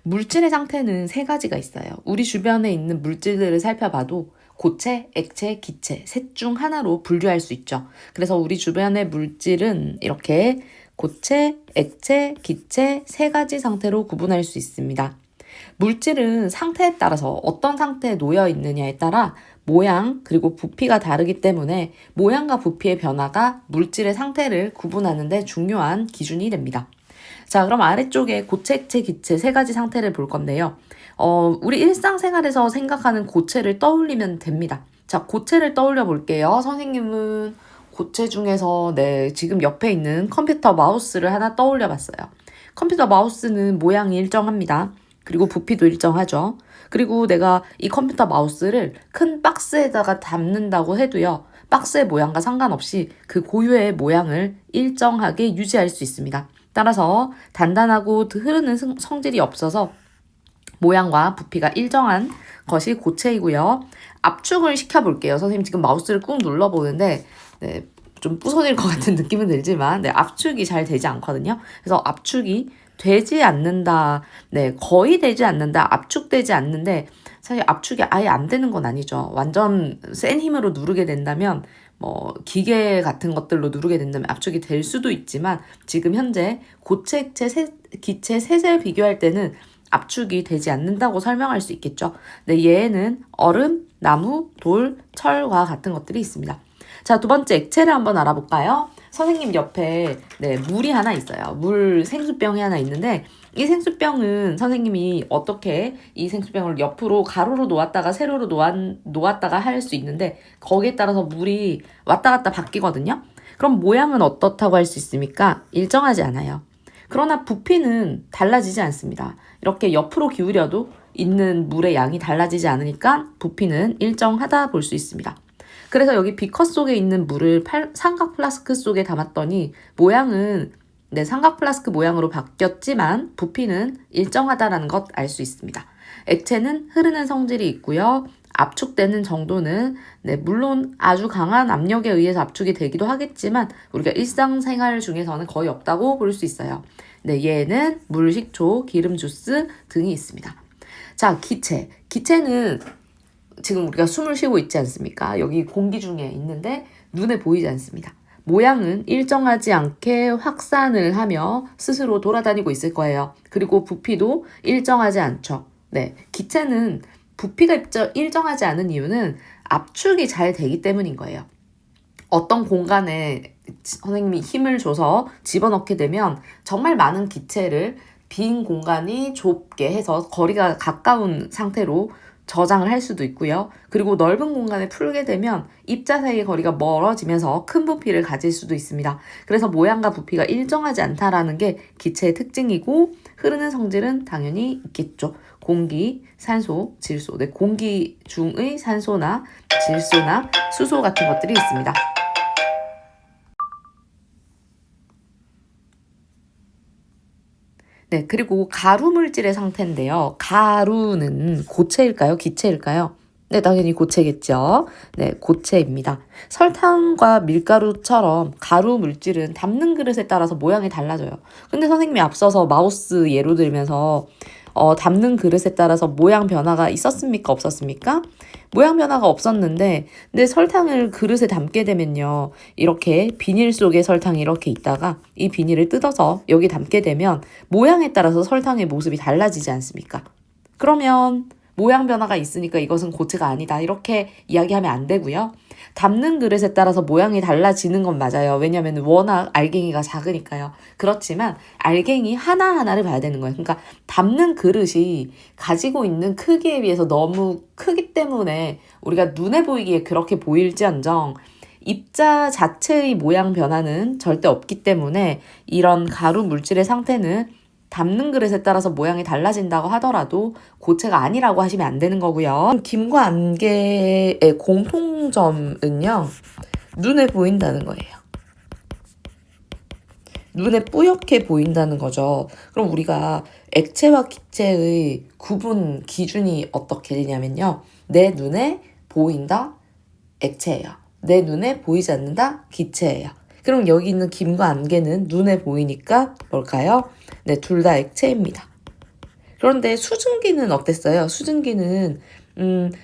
물질의 상태는 세 가지가 있어요. 우리 주변에 있는 물질들을 살펴봐도 고체, 액체, 기체 셋 중 하나로 분류할 수 있죠. 그래서 우리 주변의 물질은 이렇게 고체, 액체, 기체 세 가지 상태로 구분할 수 있습니다. 물질은 상태에 따라서 어떤 상태에 놓여 있느냐에 따라 모양 그리고 부피가 다르기 때문에 모양과 부피의 변화가 물질의 상태를 구분하는 데 중요한 기준이 됩니다. 자, 그럼 아래쪽에 고체, 액체, 기체 세 가지 상태를 볼 건데요. 우리 일상생활에서 생각하는 고체를 떠올리면 됩니다. 자, 고체를 떠올려 볼게요. 선생님은 고체 중에서 지금 옆에 있는 컴퓨터 마우스를 하나 떠올려 봤어요. 컴퓨터 마우스는 모양이 일정합니다. 그리고 부피도 일정하죠. 그리고 내가 이 컴퓨터 마우스를 큰 박스에다가 담는다고 해도요. 박스의 모양과 상관없이 그 고유의 모양을 일정하게 유지할 수 있습니다. 따라서 단단하고 흐르는 성질이 없어서 모양과 부피가 일정한 것이 고체이고요. 압축을 시켜볼게요. 선생님 지금 마우스를 꾹 눌러보는데 좀 부서질 것 같은 느낌은 들지만 압축이 잘 되지 않거든요. 그래서 압축이 되지 않는다. 거의 되지 않는다. 압축되지 않는데 사실 압축이 아예 안 되는 건 아니죠. 완전 센 힘으로 누르게 된다면 기계 같은 것들로 누르게 된다면 압축이 될 수도 있지만 지금 현재 고체, 액체, 기체 셋을 비교할 때는 압축이 되지 않는다고 설명할 수 있겠죠. 얘는 얼음, 나무, 돌, 철과 같은 것들이 있습니다. 자, 두 번째 액체를 한번 알아볼까요? 선생님 옆에 물이 하나 있어요. 물 생수병이 하나 있는데 이 생수병은 선생님이 어떻게 이 생수병을 옆으로 가로로 놓았다가 세로로 놓았다가 할 수 있는데 거기에 따라서 물이 왔다 갔다 바뀌거든요. 그럼 모양은 어떻다고 할 수 있습니까? 일정하지 않아요. 그러나 부피는 달라지지 않습니다. 이렇게 옆으로 기울여도 있는 물의 양이 달라지지 않으니까 부피는 일정하다 볼 수 있습니다. 그래서 여기 비커 속에 있는 물을 삼각 플라스크 속에 담았더니 모양은 삼각 플라스크 모양으로 바뀌었지만 부피는 일정하다라는 것 알 수 있습니다. 액체는 흐르는 성질이 있고요. 압축되는 정도는 물론 아주 강한 압력에 의해서 압축이 되기도 하겠지만 우리가 일상생활 중에서는 거의 없다고 볼 수 있어요. 얘는 물, 식초, 기름, 주스 등이 있습니다. 자, 기체. 기체는 지금 우리가 숨을 쉬고 있지 않습니까? 여기 공기 중에 있는데 눈에 보이지 않습니다. 모양은 일정하지 않게 확산을 하며 스스로 돌아다니고 있을 거예요. 그리고 부피도 일정하지 않죠. 기체는 부피가 일정하지 않은 이유는 압축이 잘 되기 때문인 거예요. 어떤 공간에 선생님이 힘을 줘서 집어넣게 되면 정말 많은 기체를 빈 공간이 좁게 해서 거리가 가까운 상태로 저장을 할 수도 있고요. 그리고 넓은 공간에 풀게 되면 입자 사이의 거리가 멀어지면서 큰 부피를 가질 수도 있습니다. 그래서 모양과 부피가 일정하지 않다라는 게 기체의 특징이고 흐르는 성질은 당연히 있겠죠. 공기, 산소, 질소. 공기 중의 산소나 질소나 수소 같은 것들이 있습니다. 그리고 가루 물질의 상태인데요. 가루는 고체일까요? 기체일까요? 당연히 고체겠죠. 고체입니다. 설탕과 밀가루처럼 가루 물질은 담는 그릇에 따라서 모양이 달라져요. 근데 선생님이 앞서서 마우스 예로 들면서 담는 그릇에 따라서 모양 변화가 있었습니까? 없었습니까? 모양 변화가 없었는데 근데 설탕을 그릇에 담게 되면요. 이렇게 비닐 속에 설탕이 이렇게 있다가 이 비닐을 뜯어서 여기 담게 되면 모양에 따라서 설탕의 모습이 달라지지 않습니까? 그러면 모양 변화가 있으니까 이것은 고체가 아니다. 이렇게 이야기하면 안 되고요. 담는 그릇에 따라서 모양이 달라지는 건 맞아요. 왜냐하면 워낙 알갱이가 작으니까요. 그렇지만 알갱이 하나하나를 봐야 되는 거예요. 그러니까 담는 그릇이 가지고 있는 크기에 비해서 너무 크기 때문에 우리가 눈에 보이기에 그렇게 보일지언정 입자 자체의 모양 변화는 절대 없기 때문에 이런 가루 물질의 상태는 담는 그릇에 따라서 모양이 달라진다고 하더라도 고체가 아니라고 하시면 안 되는 거고요. 김과 안개의 공통점은요. 눈에 보인다는 거예요. 눈에 뿌옇게 보인다는 거죠. 그럼 우리가 액체와 기체의 구분 기준이 어떻게 되냐면요. 내 눈에 보인다, 액체예요. 내 눈에 보이지 않는다, 기체예요. 그럼 여기 있는 김과 안개는 눈에 보이니까 뭘까요? 둘 다 액체입니다. 그런데 수증기는 어땠어요? 수증기는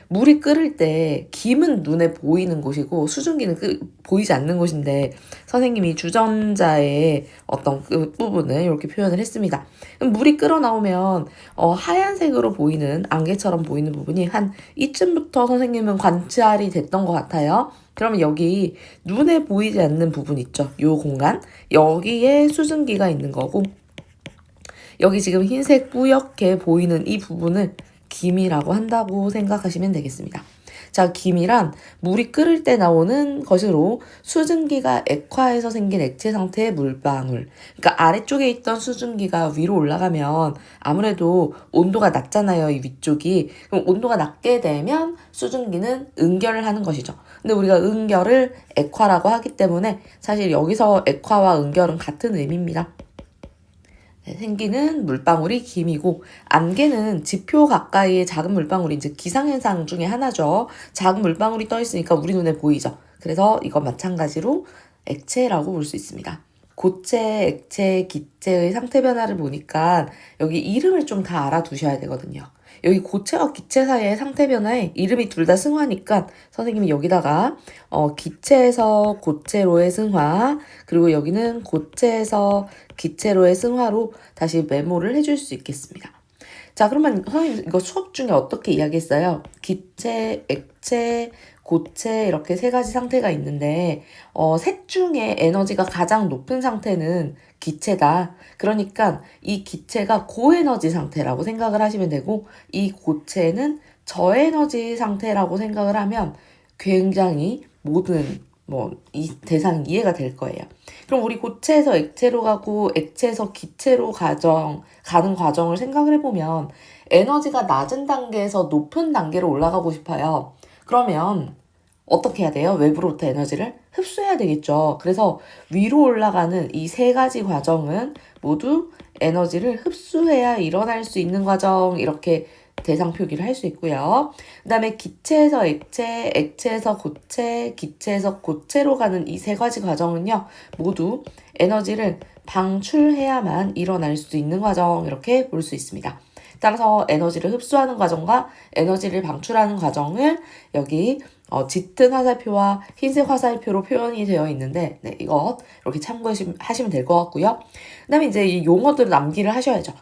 물이 끓을 때 김은 눈에 보이는 곳이고 수증기는 보이지 않는 곳인데 선생님이 주전자의 어떤 그 부분을 이렇게 표현을 했습니다. 그럼 물이 끓어 나오면 하얀색으로 보이는 안개처럼 보이는 부분이 한 이쯤부터 선생님은 관찰이 됐던 것 같아요. 그러면 여기 눈에 보이지 않는 부분 있죠? 요 공간 여기에 수증기가 있는 거고 여기 지금 흰색 뿌옇게 보이는 이 부분을 김이라고 한다고 생각하시면 되겠습니다. 자, 김이란 물이 끓을 때 나오는 것으로 수증기가 액화해서 생긴 액체 상태의 물방울. 그러니까 아래쪽에 있던 수증기가 위로 올라가면 아무래도 온도가 낮잖아요, 이 위쪽이. 그럼 온도가 낮게 되면 수증기는 응결을 하는 것이죠. 근데 우리가 응결을 액화라고 하기 때문에 사실 여기서 액화와 응결은 같은 의미입니다. 생기는 물방울이 김이고 안개는 지표 가까이의 작은 물방울이 이제 기상현상 중에 하나죠. 작은 물방울이 떠 있으니까 우리 눈에 보이죠. 그래서 이건 마찬가지로 액체라고 볼 수 있습니다. 고체, 액체, 기체의 상태 변화를 보니까 여기 이름을 좀 다 알아두셔야 되거든요. 여기 고체와 기체 사이의 상태 변화에 이름이 둘 다 승화니까 선생님이 여기다가 기체에서 고체로의 승화 그리고 여기는 고체에서 기체로의 승화로 다시 메모를 해줄 수 있겠습니다. 자, 그러면 선생님 이거 수업 중에 어떻게 이야기했어요? 기체, 액체, 고체 이렇게 세 가지 상태가 있는데 셋 중에 에너지가 가장 높은 상태는 기체다. 그러니까 이 기체가 고에너지 상태라고 생각을 하시면 되고 이 고체는 저에너지 상태라고 생각을 하면 굉장히 모든 이 대상이 이해가 될 거예요. 그럼 우리 고체에서 액체로 가고 액체에서 기체로 가는 과정을 생각을 해보면 에너지가 낮은 단계에서 높은 단계로 올라가고 싶어요. 그러면 어떻게 해야 돼요? 외부로부터 에너지를 흡수해야 되겠죠. 그래서 위로 올라가는 이 세 가지 과정은 모두 에너지를 흡수해야 일어날 수 있는 과정 이렇게 대상 표기를 할 수 있고요. 그 다음에 기체에서 액체, 액체에서 고체, 기체에서 고체로 가는 이 세 가지 과정은요. 모두 에너지를 방출해야만 일어날 수 있는 과정 이렇게 볼 수 있습니다. 따라서 에너지를 흡수하는 과정과 에너지를 방출하는 과정을 여기 짙은 화살표와 흰색 화살표로 표현이 되어 있는데 이것 이렇게 참고하시면 될 것 같고요. 그 다음에 이제 이 용어들을 남기를 하셔야죠.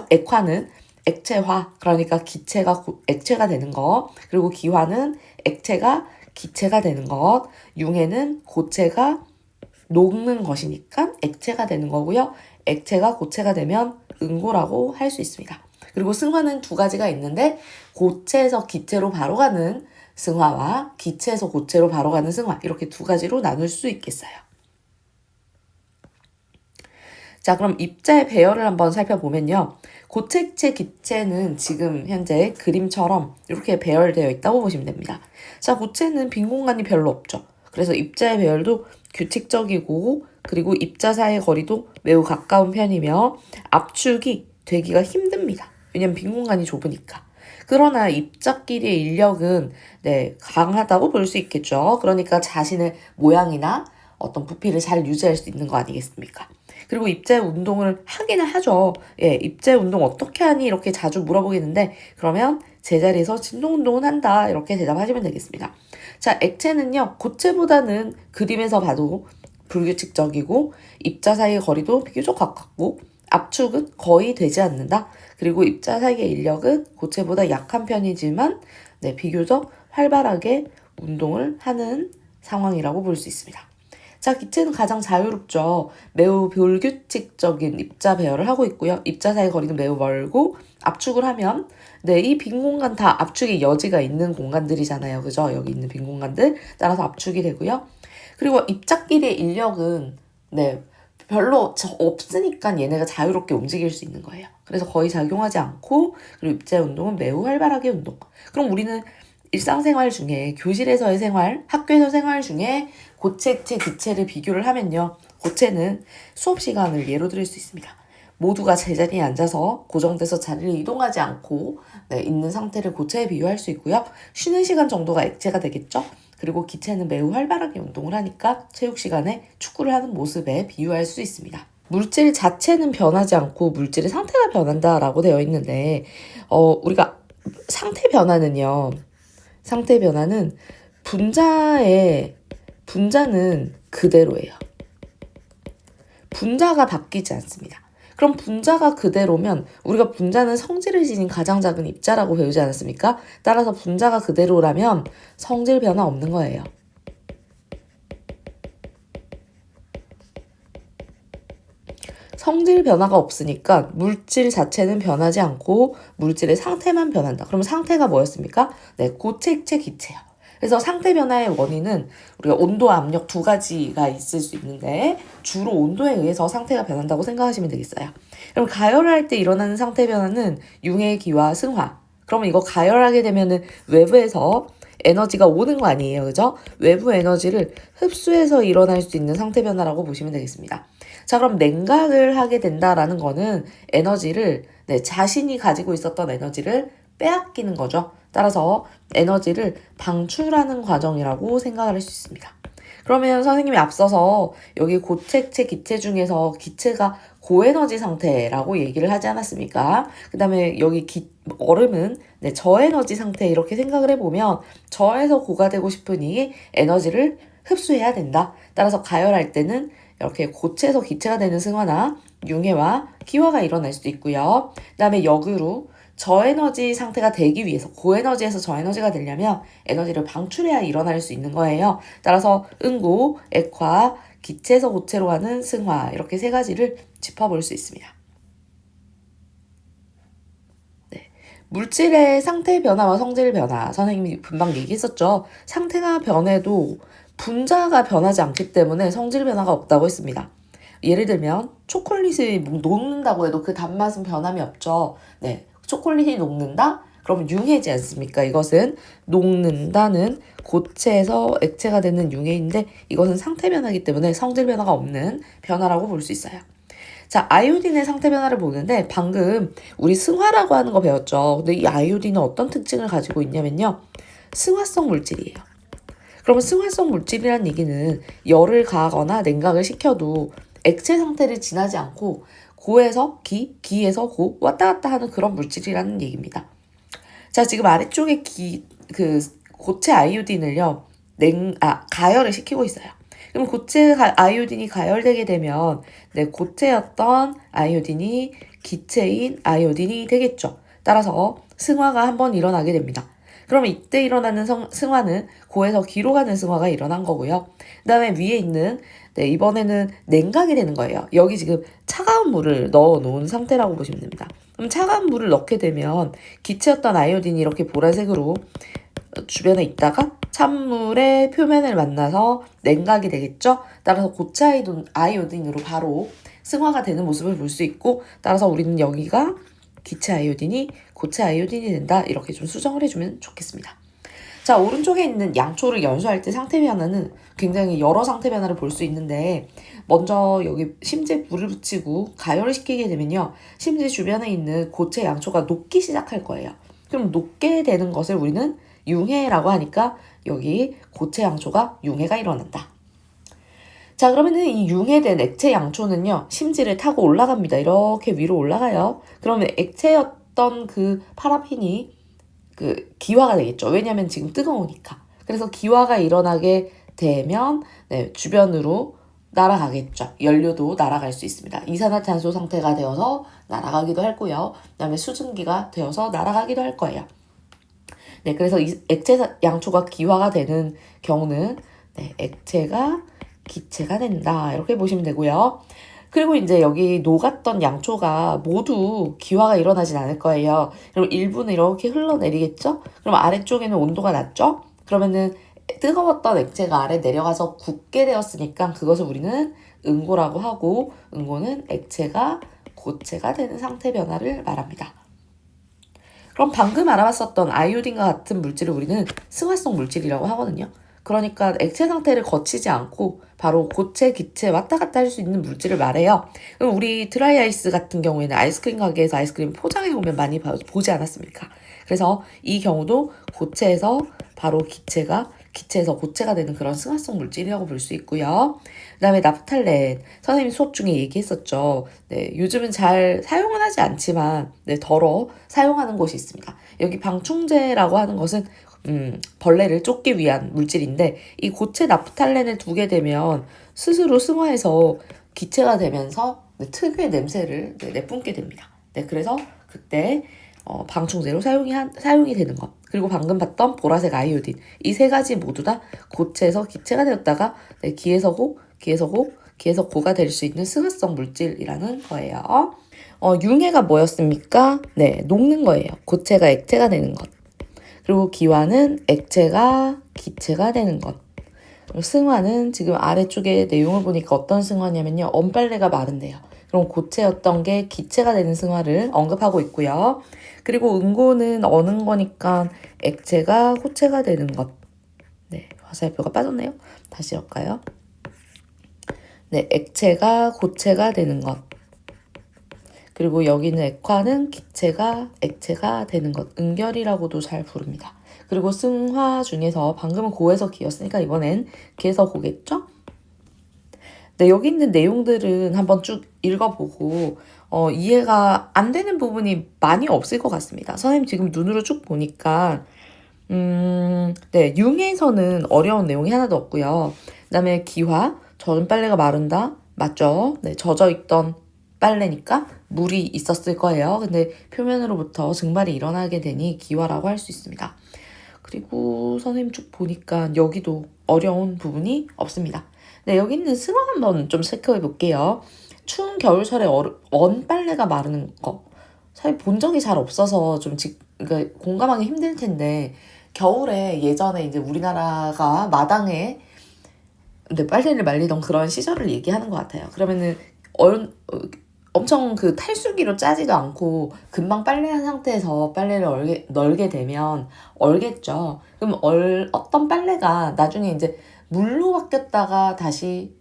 액화는 액체화, 그러니까 기체가 액체가 되는 것, 그리고 기화는 액체가 기체가 되는 것, 융해는 고체가 녹는 것이니까 액체가 되는 거고요. 액체가 고체가 되면 응고라고 할 수 있습니다. 그리고 승화는 두 가지가 있는데 고체에서 기체로 바로 가는 승화와 기체에서 고체로 바로 가는 승화 이렇게 두 가지로 나눌 수 있겠어요. 자, 그럼 입자의 배열을 한번 살펴보면요. 고체, 액체, 기체는 지금 현재 그림처럼 이렇게 배열되어 있다고 보시면 됩니다. 자, 고체는 빈 공간이 별로 없죠. 그래서 입자의 배열도 규칙적이고 그리고 입자 사이의 거리도 매우 가까운 편이며 압축이 되기가 힘듭니다. 왜냐면 빈 공간이 좁으니까. 그러나 입자끼리의 인력은 강하다고 볼 수 있겠죠. 그러니까 자신의 모양이나 어떤 부피를 잘 유지할 수 있는 거 아니겠습니까? 그리고 입자의 운동을 하기는 하죠. 예, 입자의 운동 어떻게 하니? 이렇게 자주 물어보겠는데 그러면 제자리에서 진동 운동은 한다. 이렇게 대답하시면 되겠습니다. 자, 액체는요. 고체보다는 그림에서 봐도 불규칙적이고 입자 사이의 거리도 비교적 가깝고 압축은 거의 되지 않는다. 그리고 입자 사이의 인력은 고체보다 약한 편이지만 비교적 활발하게 운동을 하는 상황이라고 볼 수 있습니다. 자, 기체는 가장 자유롭죠. 매우 불규칙적인 입자 배열을 하고 있고요. 입자 사이 거리는 매우 멀고 압축을 하면 이 빈 공간 다 압축의 여지가 있는 공간들이잖아요. 그죠? 여기 있는 빈 공간들 따라서 압축이 되고요. 그리고 입자끼리의 인력은 별로 없으니까 얘네가 자유롭게 움직일 수 있는 거예요. 그래서 거의 작용하지 않고 그리고 입자의 운동은 매우 활발하게 운동. 그럼 우리는 일상생활 중에 교실에서의 생활, 학교에서 생활 중에 고체, 액체, 기체를 비교를 하면요. 고체는 수업 시간을 예로 들을 수 있습니다. 모두가 제자리에 앉아서 고정돼서 자리를 이동하지 않고 있는 상태를 고체에 비유할 수 있고요. 쉬는 시간 정도가 액체가 되겠죠. 그리고 기체는 매우 활발하게 운동을 하니까 체육 시간에 축구를 하는 모습에 비유할 수 있습니다. 물질 자체는 변하지 않고 물질의 상태가 변한다라고 되어 있는데, 우리가 상태 변화는요, 상태 변화는 분자는 그대로예요. 분자가 바뀌지 않습니다. 그럼 분자가 그대로면 우리가 분자는 성질을 지닌 가장 작은 입자라고 배우지 않았습니까? 따라서 분자가 그대로라면 성질 변화 없는 거예요. 성질 변화가 없으니까 물질 자체는 변하지 않고 물질의 상태만 변한다. 그럼 상태가 뭐였습니까? 네, 고체, 액체, 기체요. 그래서 상태 변화의 원인은 우리가 온도, 압력 두 가지가 있을 수 있는데 주로 온도에 의해서 상태가 변한다고 생각하시면 되겠어요. 그럼 가열할 때 일어나는 상태 변화는 융의 기와 승화. 그러면 이거 가열하게 되면은 외부에서 에너지가 오는 거 아니에요. 그죠? 외부 에너지를 흡수해서 일어날 수 있는 상태 변화라고 보시면 되겠습니다. 자, 그럼 냉각을 하게 된다라는 거는 에너지를, 자신이 가지고 있었던 에너지를 빼앗기는 거죠. 따라서 에너지를 방출하는 과정이라고 생각을 할 수 있습니다. 그러면 선생님이 앞서서 여기 고체, 액체, 기체 중에서 기체가 고에너지 상태라고 얘기를 하지 않았습니까? 그 다음에 여기 얼음은 저에너지 상태 이렇게 생각을 해보면 저에서 고가 되고 싶으니 에너지를 흡수해야 된다. 따라서 가열할 때는 이렇게 고체에서 기체가 되는 승화나 융해와 기화가 일어날 수도 있고요. 그 다음에 역으로 저에너지 상태가 되기 위해서 고에너지에서 저에너지가 되려면 에너지를 방출해야 일어날 수 있는 거예요. 따라서 응고, 액화, 기체에서 고체로 가는 승화 이렇게 세 가지를 짚어볼 수 있습니다. 물질의 상태 변화와 성질 변화 선생님이 금방 얘기했었죠. 상태가 변해도 분자가 변하지 않기 때문에 성질 변화가 없다고 했습니다. 예를 들면 초콜릿이 녹는다고 해도 그 단맛은 변함이 없죠. 네, 초콜릿이 녹는다? 그러면 융해지 않습니까? 이것은 녹는다는 고체에서 액체가 되는 융해인데 이것은 상태 변화이기 때문에 성질 변화가 없는 변화라고 볼 수 있어요. 자, 아이오딘의 상태 변화를 보는데 방금 우리 승화라고 하는 거 배웠죠. 근데 이 아이오딘은 어떤 특징을 가지고 있냐면요. 승화성 물질이에요. 그러면 승화성 물질이란 얘기는 열을 가하거나 냉각을 시켜도 액체 상태를 지나지 않고 고에서 기, 기에서 고 왔다 갔다 하는 그런 물질이라는 얘기입니다. 자, 지금 아래쪽에 고체 아이오딘을요. 가열을 시키고 있어요. 그럼 고체 아이오딘이 가열되게 되면 고체였던 아이오딘이 기체인 아이오딘이 되겠죠. 따라서 승화가 한번 일어나게 됩니다. 그러면 이때 일어나는 승화는 고에서 기로 가는 승화가 일어난 거고요. 그 다음에 위에 있는 이번에는 냉각이 되는 거예요. 여기 지금 차가운 물을 넣어 놓은 상태라고 보시면 됩니다. 그럼 차가운 물을 넣게 되면 기체였던 아이오딘이 이렇게 보라색으로 주변에 있다가 찬물의 표면을 만나서 냉각이 되겠죠. 따라서 고체 아이오딘으로 바로 승화가 되는 모습을 볼 수 있고 따라서 우리는 여기가 기체 아이오딘이 고체 아이오딘이 된다. 이렇게 좀 수정을 해주면 좋겠습니다. 자, 오른쪽에 있는 양초를 연소할 때 상태 변화는 굉장히 여러 상태 변화를 볼 수 있는데 먼저 여기 심지에 불을 붙이고 가열을 시키게 되면요. 심지 주변에 있는 고체 양초가 녹기 시작할 거예요. 그럼 녹게 되는 것을 우리는 융해라고 하니까 여기 고체 양초가 융해가 일어난다. 자, 그러면은 이 융해된 액체 양초는요. 심지를 타고 올라갑니다. 이렇게 위로 올라가요. 그러면 액체였던 그 파라핀이 기화가 되겠죠. 왜냐하면 지금 뜨거우니까. 그래서 기화가 일어나게 되면 주변으로 날아가겠죠. 연료도 날아갈 수 있습니다. 이산화탄소 상태가 되어서 날아가기도 할 거고요. 그 다음에 수증기가 되어서 날아가기도 할 거예요. 그래서 이 액체 양초가 기화가 되는 경우는 액체가 기체가 된다. 이렇게 보시면 되고요. 그리고 이제 여기 녹았던 양초가 모두 기화가 일어나진 않을 거예요. 그럼 일부는 이렇게 흘러내리겠죠? 그럼 아래쪽에는 온도가 낮죠? 그러면은 뜨거웠던 액체가 아래 내려가서 굳게 되었으니까 그것을 우리는 응고라고 하고 응고는 액체가 고체가 되는 상태 변화를 말합니다. 그럼 방금 알아봤었던 아이오딘과 같은 물질을 우리는 승화성 물질이라고 하거든요. 그러니까 액체 상태를 거치지 않고 바로 고체, 기체 왔다 갔다 할 수 있는 물질을 말해요. 그럼 우리 드라이 아이스 같은 경우에는 아이스크림 가게에서 아이스크림 포장해 오면 많이 보지 않았습니까? 그래서 이 경우도 고체에서 바로 기체가 기체에서 고체가 되는 그런 승화성 물질이라고 볼 수 있고요. 그 다음에 나프탈렌, 선생님이 수업 중에 얘기했었죠. 네, 요즘은 잘 사용은 하지 않지만 네, 덜어 사용하는 곳이 있습니다. 여기 방충제라고 하는 것은 벌레를 쫓기 위한 물질인데 이 고체 나프탈렌을 두게 되면 스스로 승화해서 기체가 되면서 네, 특유의 냄새를 내뿜게 됩니다. 네, 그래서 그때 방충제로 사용이 되는 것. 그리고 방금 봤던 보라색 아이오딘. 이 세 가지 모두 다 고체에서 기체가 되었다가 네, 기에서 고가 될 수 있는 승화성 물질이라는 거예요. 융해가 뭐였습니까? 네, 녹는 거예요. 고체가 액체가 되는 것. 그리고 기화는 액체가 기체가 되는 것. 승화는 지금 아래쪽에 내용을 보니까 어떤 승화냐면요. 언빨래가 마른데요. 그럼 고체였던 게 기체가 되는 승화를 언급하고 있고요. 그리고 응고는 어는 거니까 액체가 호체가 되는 것. 네, 화살표가 빠졌네요. 다시 할까요? 네, 액체가 고체가 되는 것. 그리고 여기는 액화는 기체가 액체가 되는 것. 응결이라고도 잘 부릅니다. 그리고 승화 중에서 방금은 고에서 기였으니까 이번엔 기에서 고겠죠? 네, 여기 있는 내용들은 한번 쭉 읽어보고 이해가 안 되는 부분이 많이 없을 것 같습니다. 선생님 지금 눈으로 쭉 보니까 네, 융에서는 어려운 내용이 하나도 없고요. 그다음에 기화, 젖은 빨래가 마른다. 맞죠? 네, 젖어있던 빨래니까 물이 있었을 거예요. 근데 표면으로부터 증발이 일어나게 되니 기화라고 할 수 있습니다. 그리고 선생님 쭉 보니까 여기도 어려운 부분이 없습니다. 네, 여기 있는 승화 한번 좀 체크해 볼게요. 추운 겨울철에 언 빨래가 마르는 거. 사실 본 적이 잘 없어서 그러니까 공감하기 힘들 텐데, 겨울에 예전에 이제 우리나라가 마당에 근데 빨래를 말리던 그런 시절을 얘기하는 것 같아요. 그러면은 엄청 그 탈수기로 짜지도 않고 금방 빨래한 상태에서 빨래를 널게 되면 얼겠죠. 그럼 어떤 빨래가 나중에 이제 물로 바뀌었다가 다시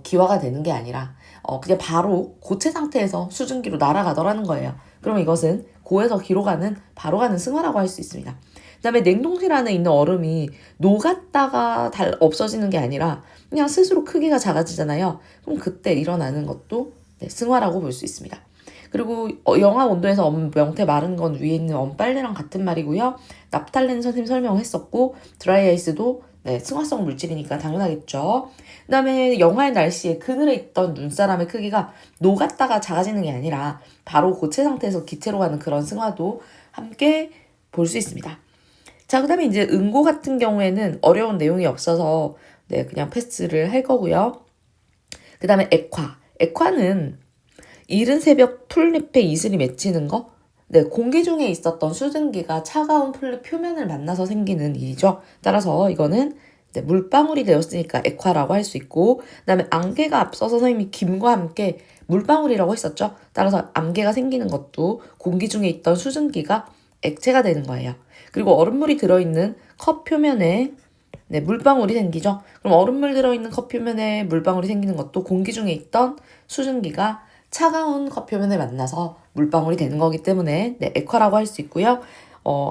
기화가 되는 게 아니라 그냥 바로 고체 상태에서 수증기로 날아가더라는 거예요. 그럼 이것은 고에서 기로 가는 바로 가는 승화라고 할 수 있습니다. 그다음에 냉동실 안에 있는 얼음이 녹았다가 없어지는 게 아니라 그냥 스스로 크기가 작아지잖아요. 그럼 그때 일어나는 것도 네, 승화라고 볼 수 있습니다. 그리고 영하 온도에서 명태 마른 건 위에 있는 언빨래랑 같은 말이고요. 납탈렌 선생님 설명했었고 드라이 아이스도 네, 승화성 물질이니까 당연하겠죠. 그 다음에 영하의 날씨에 그늘에 있던 눈사람의 크기가 녹았다가 작아지는 게 아니라 바로 고체 상태에서 기체로 가는 그런 승화도 함께 볼 수 있습니다. 자, 그 다음에 이제 응고 같은 경우에는 어려운 내용이 없어서 네, 그냥 패스를 할 거고요. 그 다음에 액화. 액화는 이른 새벽 풀잎에 이슬이 맺히는 거? 네, 공기 중에 있었던 수증기가 차가운 풀잎 표면을 만나서 생기는 일이죠. 따라서 이거는 네, 물방울이 되었으니까 액화라고 할 수 있고, 그 다음에 안개가 앞서서 선생님이 김과 함께 물방울이라고 했었죠. 따라서 안개가 생기는 것도 공기 중에 있던 수증기가 액체가 되는 거예요. 그리고 얼음물이 들어있는 컵 표면에 네, 물방울이 생기죠. 그럼 얼음물 들어있는 컵 표면에 물방울이 생기는 것도 공기 중에 있던 수증기가 차가운 컵 표면에 만나서 물방울이 되는 거기 때문에 네, 액화라고 할 수 있고요.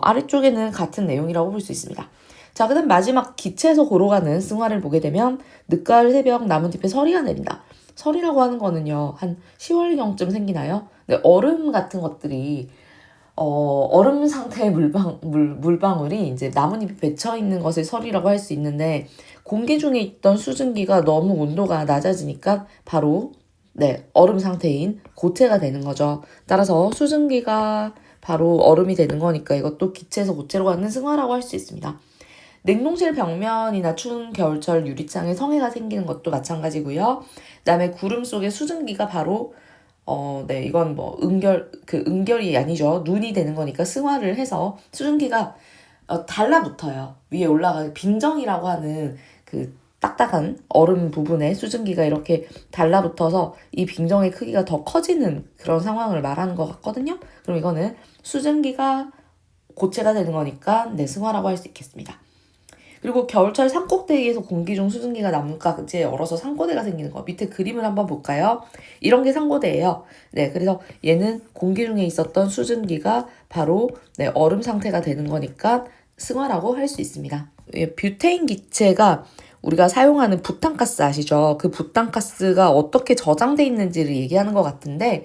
아래쪽에는 같은 내용이라고 볼 수 있습니다. 자, 그 다음 마지막 기체에서 고로 가는 승화를 보게 되면 늦가을 새벽 나뭇잎에 서리가 내린다. 서리라고 하는 거는요, 한 10월경쯤 생기나요? 네, 얼음 같은 것들이 얼음 상태의 물방울이 이제 나뭇잎이 맺혀 있는 것을 서리라고 할 수 있는데, 공기 중에 있던 수증기가 너무 온도가 낮아지니까 바로 네, 얼음 상태인 고체가 되는 거죠. 따라서 수증기가 바로 얼음이 되는 거니까 이것도 기체에서 고체로 가는 승화라고 할 수 있습니다. 냉동실 벽면이나 추운 겨울철 유리창에 성해가 생기는 것도 마찬가지고요. 그다음에 구름 속에 수증기가 바로 네, 이건 뭐 응결이 아니죠. 눈이 되는 거니까 승화를 해서 수증기가 달라붙어요. 위에 올라가 빙정이라고 하는 그 딱딱한 얼음 부분에 수증기가 이렇게 달라붙어서 이 빙정의 크기가 더 커지는 그런 상황을 말하는 것 같거든요. 그럼 이거는 수증기가 고체가 되는 거니까 네, 승화라고 할 수 있겠습니다. 그리고 겨울철 산꼭대기에서 공기 중 수증기가 나뭇가지에 얼어서 산고대가 생기는 거. 밑에 그림을 한번 볼까요? 이런 게 산고대예요. 네, 그래서 얘는 공기 중에 있었던 수증기가 바로 네, 얼음 상태가 되는 거니까 승화라고 할 수 있습니다. 뷰테인 기체가 우리가 사용하는 부탄가스 아시죠? 그 부탄가스가 어떻게 저장돼 있는지를 얘기하는 것 같은데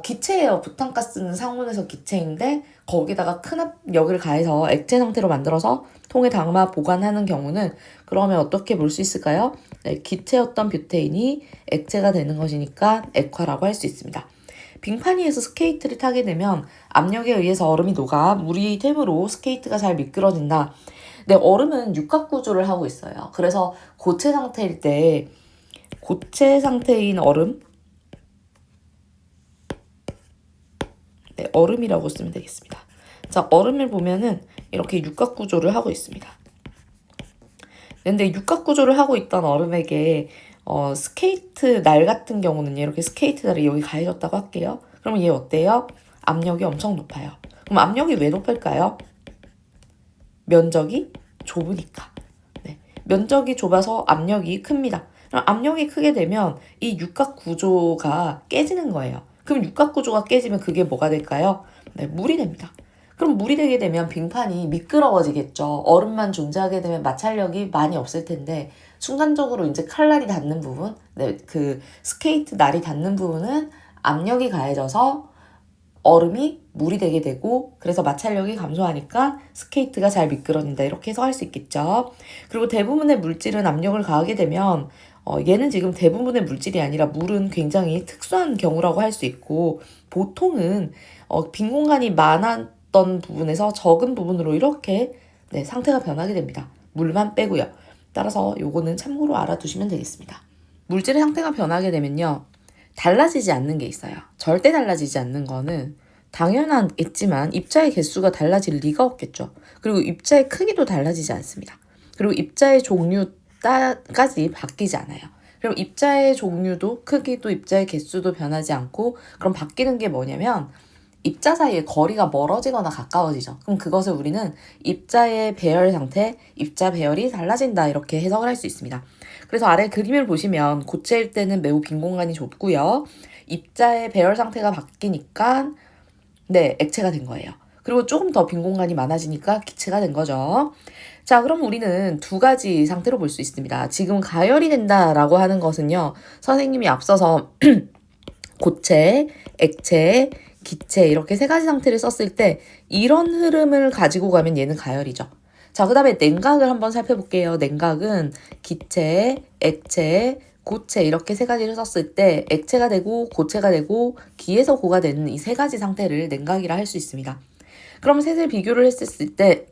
기체예요. 부탄가스는 상온에서 기체인데 거기다가 큰 압력을 가해서 액체 상태로 만들어서 통에 담아 보관하는 경우는 그러면 어떻게 볼 수 있을까요? 네, 기체였던 뷰테인이 액체가 되는 것이니까 액화라고 할 수 있습니다. 빙판 위에서 스케이트를 타게 되면 압력에 의해서 얼음이 녹아 물이 됨으로 스케이트가 잘 미끄러진다. 네, 얼음은 육각구조를 하고 있어요. 그래서 고체 상태일 때 고체 상태인 얼음, 네, 얼음이라고 쓰면 되겠습니다. 자, 얼음을 보면은 이렇게 육각구조를 하고 있습니다. 근데 육각구조를 하고 있던 얼음에게 스케이트 날 같은 경우는 이렇게 스케이트 날이 여기 가해졌다고 할게요. 그러면 얘 어때요? 압력이 엄청 높아요. 그럼 압력이 왜 높을까요? 면적이 좁으니까. 네. 면적이 좁아서 압력이 큽니다. 그럼 압력이 크게 되면 이 육각 구조가 깨지는 거예요. 그럼 육각 구조가 깨지면 그게 뭐가 될까요? 네, 물이 됩니다. 그럼 물이 되게 되면 빙판이 미끄러워지겠죠. 얼음만 존재하게 되면 마찰력이 많이 없을 텐데 순간적으로 이제 칼날이 닿는 부분, 네, 그 스케이트 날이 닿는 부분은 압력이 가해져서 얼음이 물이 되게 되고 그래서 마찰력이 감소하니까 스케이트가 잘 미끄러진다 이렇게 해석할 수 있겠죠. 그리고 대부분의 물질은 압력을 가하게 되면 얘는 지금 대부분의 물질이 아니라 물은 굉장히 특수한 경우라고 할 수 있고 보통은 빈 공간이 많았던 부분에서 적은 부분으로 이렇게 네, 상태가 변하게 됩니다. 물만 빼고요. 따라서 요거는 참고로 알아두시면 되겠습니다. 물질의 상태가 변하게 되면요. 달라지지 않는 게 있어요. 절대 달라지지 않는 거는 당연하겠지만 입자의 개수가 달라질 리가 없겠죠. 그리고 입자의 크기도 달라지지 않습니다. 그리고 입자의 종류까지 바뀌지 않아요. 그럼 입자의 종류도 크기도 입자의 개수도 변하지 않고 그럼 바뀌는 게 뭐냐면 입자 사이의 거리가 멀어지거나 가까워지죠. 그럼 그것을 우리는 입자의 배열 상태, 입자 배열이 달라진다 이렇게 해석을 할 수 있습니다. 그래서 아래 그림을 보시면 고체일 때는 매우 빈 공간이 좁고요. 입자의 배열 상태가 바뀌니까 네, 액체가 된 거예요. 그리고 조금 더 빈 공간이 많아지니까 기체가 된 거죠. 자, 그럼 우리는 두 가지 상태로 볼 수 있습니다. 지금 가열이 된다라고 하는 것은요. 선생님이 앞서서 고체, 액체, 기체 이렇게 세 가지 상태를 썼을 때 이런 흐름을 가지고 가면 얘는 가열이죠. 자, 그 다음에 냉각을 한번 살펴볼게요. 냉각은 기체, 액체, 고체 이렇게 세 가지를 썼을 때 액체가 되고 고체가 되고 기에서 고가 되는 이 세 가지 상태를 냉각이라 할 수 있습니다. 그럼 셋을 비교를 했을 때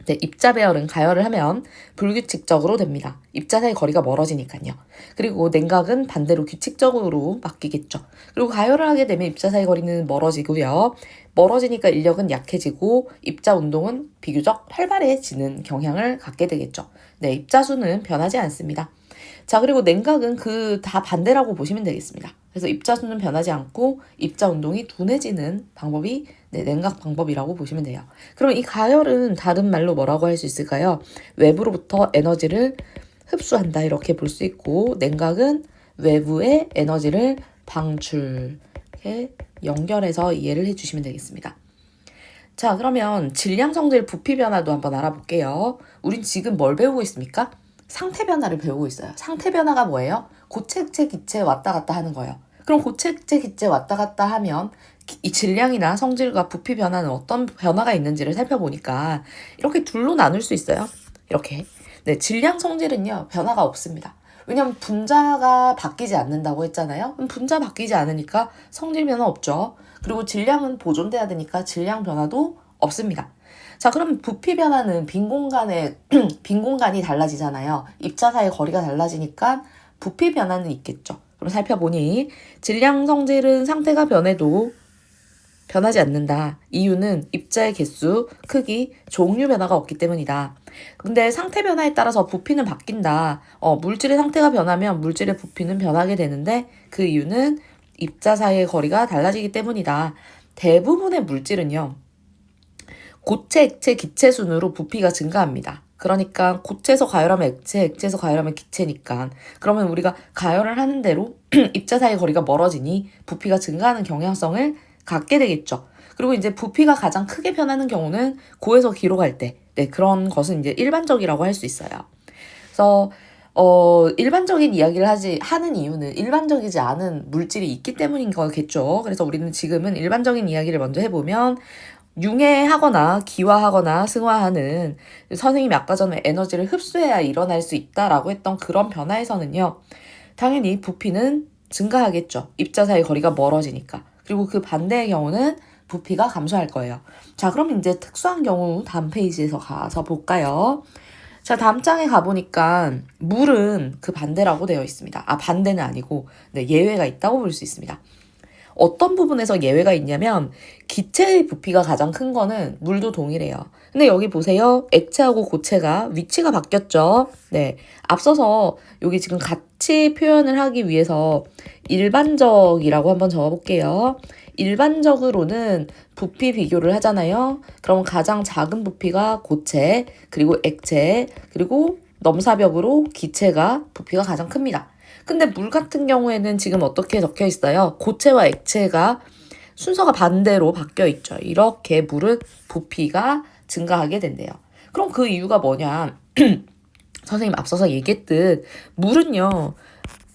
네, 입자 배열은 가열을 하면 불규칙적으로 됩니다. 입자 사이 거리가 멀어지니까요. 그리고 냉각은 반대로 규칙적으로 바뀌겠죠. 그리고 가열을 하게 되면 입자 사이 거리는 멀어지고요. 멀어지니까 인력은 약해지고 입자 운동은 비교적 활발해지는 경향을 갖게 되겠죠. 네, 입자 수는 변하지 않습니다. 자, 그리고 냉각은 그 다 반대라고 보시면 되겠습니다. 그래서 입자 수는 변하지 않고 입자 운동이 둔해지는 방법이 네, 냉각 방법이라고 보시면 돼요. 그럼 이 가열은 다른 말로 뭐라고 할 수 있을까요? 외부로부터 에너지를 흡수한다 이렇게 볼 수 있고 냉각은 외부의 에너지를 방출 이렇게 연결해서 이해를 해주시면 되겠습니다. 자, 그러면 질량 성질 부피 변화도 한번 알아볼게요. 우린 지금 뭘 배우고 있습니까? 상태 변화를 배우고 있어요. 상태 변화가 뭐예요? 고체, 액체, 기체 왔다 갔다 하는 거예요. 그럼 고체, 액체, 기체 왔다 갔다 하면 이 질량이나 성질과 부피 변화는 어떤 변화가 있는지를 살펴보니까 이렇게 둘로 나눌 수 있어요. 이렇게. 네, 질량 성질은요, 변화가 없습니다. 왜냐면 분자가 바뀌지 않는다고 했잖아요. 그럼 분자 바뀌지 않으니까 성질 변화 없죠. 그리고 질량은 보존돼야 되니까 질량 변화도 없습니다. 자, 그럼 부피 변화는 빈 공간이 달라지잖아요. 입자 사이 거리가 달라지니까 부피 변화는 있겠죠. 그럼 살펴보니 질량 성질은 상태가 변해도 변하지 않는다. 이유는 입자의 개수, 크기, 종류 변화가 없기 때문이다. 근데 상태 변화에 따라서 부피는 바뀐다. 물질의 상태가 변하면 물질의 부피는 변하게 되는데 그 이유는 입자 사이의 거리가 달라지기 때문이다. 대부분의 물질은요. 고체, 액체, 기체 순으로 부피가 증가합니다. 그러니까 고체에서 가열하면 액체, 액체에서 가열하면 기체니까 그러면 우리가 가열을 하는 대로 입자 사이 거리가 멀어지니 부피가 증가하는 경향성을 갖게 되겠죠. 그리고 이제 부피가 가장 크게 변하는 경우는 고에서 기로 갈 때, 네, 그런 것은 이제 일반적이라고 할 수 있어요. 그래서 일반적인 이야기를 하는 이유는 일반적이지 않은 물질이 있기 때문인 거겠죠. 그래서 우리는 지금은 일반적인 이야기를 먼저 해보면, 융해하거나 기화하거나 승화하는, 선생님이 아까 전에 에너지를 흡수해야 일어날 수 있다라고 했던 그런 변화에서는요, 당연히 부피는 증가하겠죠. 입자 사이 거리가 멀어지니까. 그리고 그 반대의 경우는 부피가 감소할 거예요. 자, 그럼 이제 특수한 경우 다음 페이지에서 가서 볼까요? 자, 다음 장에 가보니까 물은 그 반대라고 되어 있습니다. 아, 반대는 아니고, 네, 예외가 있다고 볼 수 있습니다. 어떤 부분에서 예외가 있냐면, 기체의 부피가 가장 큰 거는 물도 동일해요. 근데 여기 보세요. 액체하고 고체가 위치가 바뀌었죠. 네. 앞서서 여기 지금 같이 표현을 하기 위해서 일반적이라고 한번 적어볼게요. 일반적으로는 부피 비교를 하잖아요. 그럼 가장 작은 부피가 고체, 그리고 액체, 그리고 넘사벽으로 기체가 부피가 가장 큽니다. 근데 물 같은 경우에는 지금 어떻게 적혀 있어요? 고체와 액체가 순서가 반대로 바뀌어 있죠. 이렇게 물은 부피가 증가하게 된대요. 그럼 그 이유가 뭐냐? 선생님 앞서서 얘기했듯 물은요,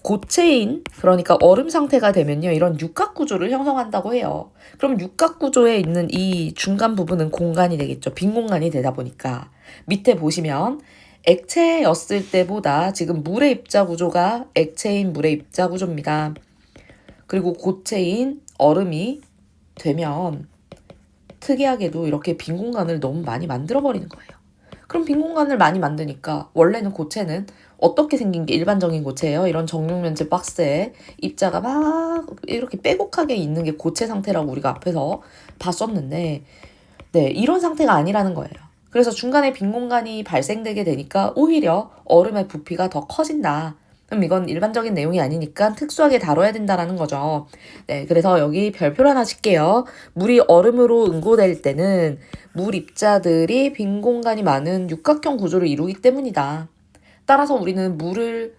고체인, 그러니까 얼음 상태가 되면요, 이런 육각 구조를 형성한다고 해요. 그럼 육각 구조에 있는 이 중간 부분은 공간이 되겠죠. 빈 공간이 되다 보니까. 밑에 보시면 액체였을 때보다 지금 물의 입자 구조가 액체인 물의 입자 구조입니다. 그리고 고체인 얼음이 되면 특이하게도 이렇게 빈 공간을 너무 많이 만들어버리는 거예요. 그럼 빈 공간을 많이 만드니까 원래는 고체는 어떻게 생긴 게 일반적인 고체예요? 이런 정육면체 박스에 입자가 막 이렇게 빼곡하게 있는 게 고체 상태라고 우리가 앞에서 봤었는데, 네, 이런 상태가 아니라는 거예요. 그래서 중간에 빈 공간이 발생되게 되니까 오히려 얼음의 부피가 더 커진다. 그럼 이건 일반적인 내용이 아니니까 특수하게 다뤄야 된다라는 거죠. 네, 그래서 여기 별표를 하나 칠게요. 물이 얼음으로 응고될 때는 물 입자들이 빈 공간이 많은 육각형 구조를 이루기 때문이다. 따라서 우리는 물이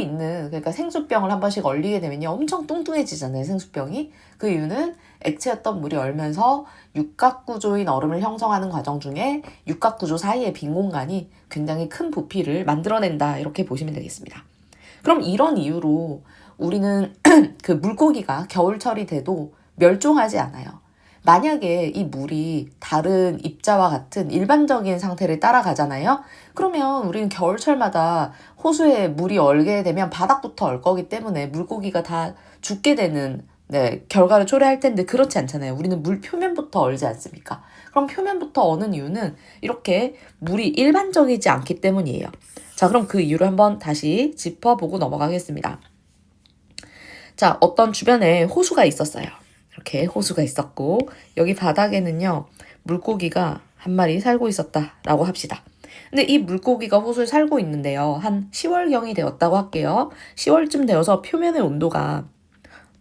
있는, 그러니까 생수병을 한 번씩 얼리게 되면요, 엄청 뚱뚱해지잖아요, 생수병이. 그 이유는 액체였던 물이 얼면서 육각구조인 얼음을 형성하는 과정 중에 육각구조 사이의 빈 공간이 굉장히 큰 부피를 만들어낸다, 이렇게 보시면 되겠습니다. 그럼 이런 이유로 우리는 그 물고기가 겨울철이 돼도 멸종하지 않아요. 만약에 이 물이 다른 입자와 같은 일반적인 상태를 따라가잖아요. 그러면 우리는 겨울철마다 호수에 물이 얼게 되면 바닥부터 얼 거기 때문에 물고기가 다 죽게 되는, 네, 결과를 초래할 텐데 그렇지 않잖아요. 우리는 물 표면부터 얼지 않습니까? 그럼 표면부터 어는 이유는 이렇게 물이 일반적이지 않기 때문이에요. 자, 그럼 그 이유를 한번 다시 짚어보고 넘어가겠습니다. 자, 어떤 주변에 호수가 있었어요. 이렇게 호수가 있었고, 여기 바닥에는요, 물고기가 한 마리 살고 있었다라고 합시다. 근데 이 물고기가 호수에 살고 있는데요, 한 10월경이 되었다고 할게요. 10월쯤 되어서 표면의 온도가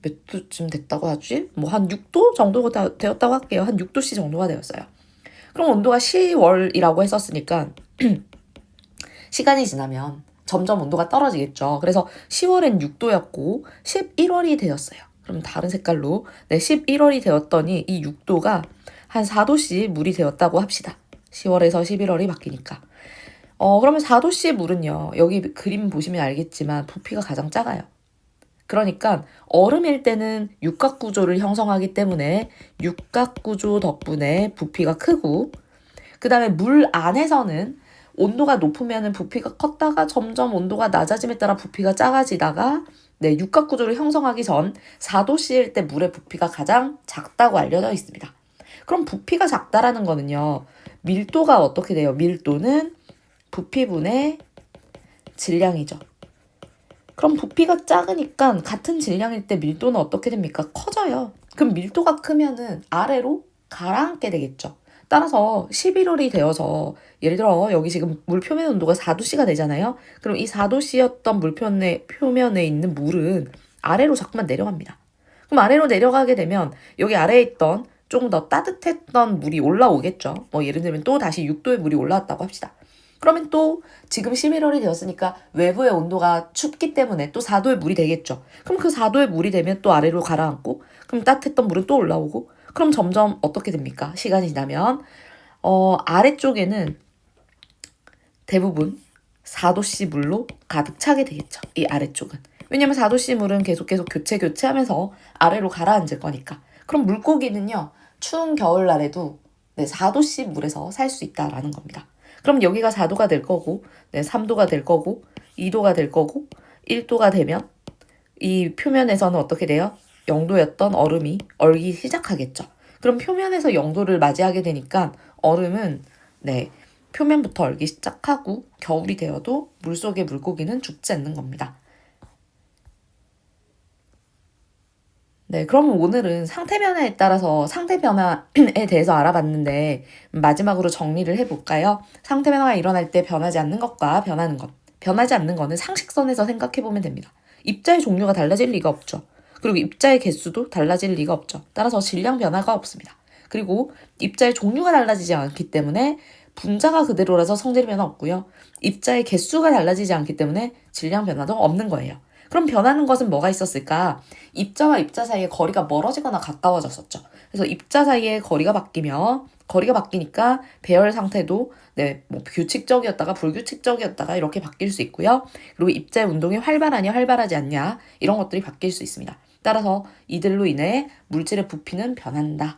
몇 도쯤 됐다고 하지? 뭐 한 6도 정도가 되었다고 할게요. 한 6도씨 정도가 되었어요. 그럼 온도가 10월이라고 했었으니까 시간이 지나면 점점 온도가 떨어지겠죠. 그래서 10월엔 6도였고 11월이 되었어요. 그럼 다른 색깔로, 네, 11월이 되었더니 이 6도가 한 4도씨 물이 되었다고 합시다. 10월에서 11월이 바뀌니까. 그러면 4도씨의 물은요, 여기 그림 보시면 알겠지만 부피가 가장 작아요. 그러니까 얼음일 때는 육각구조를 형성하기 때문에 육각구조 덕분에 부피가 크고, 그 다음에 물 안에서는 온도가 높으면 부피가 컸다가 점점 온도가 낮아짐에 따라 부피가 작아지다가, 네, 육각구조를 형성하기 전 4도씨일 때 물의 부피가 가장 작다고 알려져 있습니다. 그럼 부피가 작다라는 거는요, 밀도가 어떻게 돼요? 밀도는 부피분의 질량이죠. 그럼 부피가 작으니까 같은 질량일 때 밀도는 어떻게 됩니까? 커져요. 그럼 밀도가 크면은 아래로 가라앉게 되겠죠. 따라서 11월이 되어서, 예를 들어 여기 지금 물 표면 온도가 4도씨가 되잖아요. 그럼 이 4도씨였던 물 표면에 있는 물은 아래로 자꾸만 내려갑니다. 그럼 아래로 내려가게 되면 여기 아래에 있던 조금 더 따뜻했던 물이 올라오겠죠. 뭐 예를 들면 또 다시 6도의 물이 올라왔다고 합시다. 그러면 또 지금 11월이 되었으니까 외부의 온도가 춥기 때문에 또 4도의 물이 되겠죠. 그럼 그 4도의 물이 되면 또 아래로 가라앉고, 그럼 따뜻했던 물은 또 올라오고, 그럼 점점 어떻게 됩니까? 시간이 지나면 아래쪽에는 대부분 4도씨 물로 가득 차게 되겠죠. 이 아래쪽은. 왜냐면 4도씨 물은 계속 교체하면서 아래로 가라앉을 거니까. 그럼 물고기는요. 추운 겨울날에도 4도씨 물에서 살 수 있다라는 겁니다. 그럼 여기가 4도가 될 거고 3도가 될 거고 2도가 될 거고 1도가 되면 이 표면에서는 어떻게 돼요? 0도였던 얼음이 얼기 시작하겠죠. 그럼 표면에서 0도를 맞이하게 되니까 얼음은 표면부터 얼기 시작하고 겨울이 되어도 물속의 물고기는 죽지 않는 겁니다. 그러면 오늘은 상태 변화에 따라서 상태 변화에 대해서 알아봤는데 마지막으로 정리를 해볼까요? 상태 변화가 일어날 때 변하지 않는 것과 변하는 것. 변하지 않는 거는 상식선에서 생각해보면 됩니다. 입자의 종류가 달라질 리가 없죠. 그리고 입자의 개수도 달라질 리가 없죠. 따라서 질량 변화가 없습니다. 그리고 입자의 종류가 달라지지 않기 때문에 분자가 그대로라서 성질 변화 없고요. 입자의 개수가 달라지지 않기 때문에 질량 변화도 없는 거예요. 그럼 변하는 것은 뭐가 있었을까? 입자와 입자 사이의 거리가 멀어지거나 가까워졌었죠. 그래서 입자 사이의 거리가 바뀌니까 배열 상태도 규칙적이었다가 불규칙적이었다가 이렇게 바뀔 수 있고요. 그리고 입자의 운동이 활발하냐 활발하지 않냐 이런 것들이 바뀔 수 있습니다. 따라서 이들로 인해 물질의 부피는 변한다.